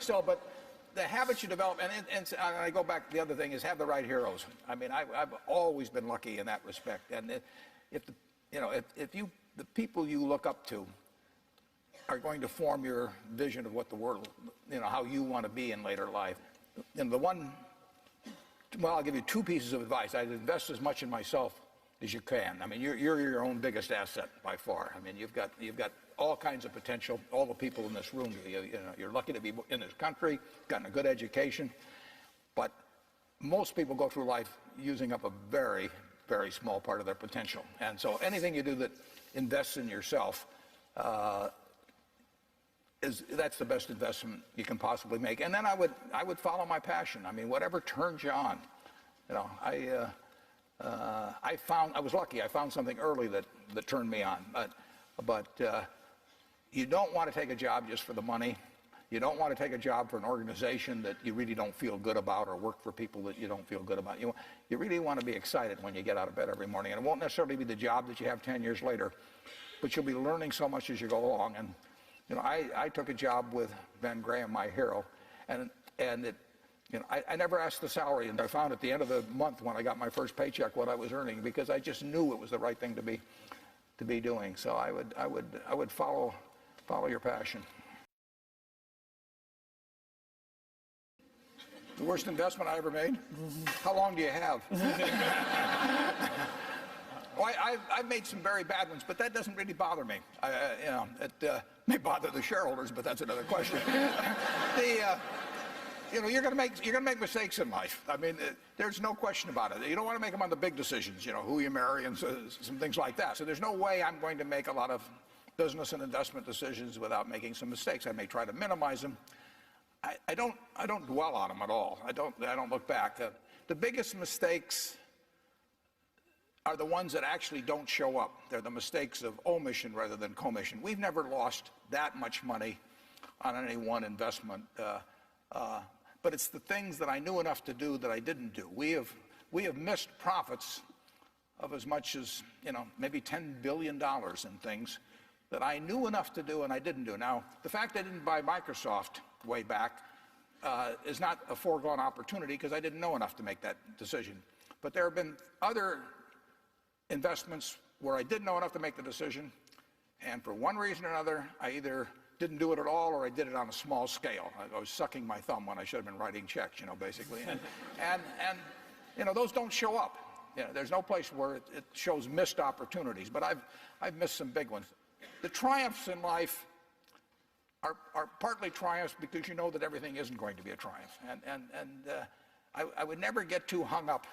So, but the habits you develop, and I go back, the other thing is have the right heroes. I mean, I've always been lucky in that respect. And if the people you look up to are going to form your vision of what the world, how you want to be in later life. And I'll give you two pieces of advice. I'd invest as much in myself as you can. I mean, you're your own biggest asset by far. I mean, you've got all kinds of potential. All the people in this room, you're lucky to be in this country, gotten a good education, but most people go through life using up a very, very small part of their potential. And so anything you do that invests in yourself, that's the best investment you can possibly make. And then I would follow my passion. I mean, whatever turns you on. I was lucky. I found something early that turned me on. But you don't want to take a job just for the money. You don't want to take a job for an organization that you really don't feel good about, or work for people that you don't feel good about. You really want to be excited when you get out of bed every morning. And it won't necessarily be the job that you have 10 years later, but you'll be learning so much as you go along. And I took a job with Ben Graham, my hero, and I never asked the salary, and I found at the end of the month when I got my first paycheck what I was earning, because I just knew it was the right thing to be doing. So I would follow your passion. The worst investment I ever made? How long do you have? Well, I've made some very bad ones, but that doesn't really bother me. It may bother the shareholders, but that's another question. You're going to make mistakes in life. I mean, there's no question about it. You don't want to make them on the big decisions, who you marry and some things like that. So there's no way I'm going to make a lot of business and investment decisions without making some mistakes. I may try to minimize them. I don't dwell on them at all. I don't look back. The biggest mistakes are the ones that actually don't show up. They're the mistakes of omission rather than commission. We've never lost that much money on any one investment, but it's the things that I knew enough to do that I didn't do. We have missed profits of as much as maybe $10 billion in things that I knew enough to do and I didn't do. Now, the fact I didn't buy Microsoft way back is not a foregone opportunity, because I didn't know enough to make that decision. But there have been other investments where I did know enough to make the decision, and for one reason or another, I either didn't do it at all or I did it on a small scale. I was sucking my thumb when I should have been writing checks, basically. And those don't show up. There's no place where it shows missed opportunities, but I've missed some big ones. The triumphs in life are partly triumphs because you know that everything isn't going to be a triumph. I would never get too hung up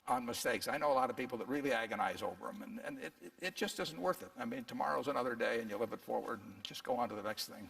on mistakes. I know a lot of people that really agonize over them, and it just isn't worth it. I mean, tomorrow's another day, and you live it forward and just go on to the next thing.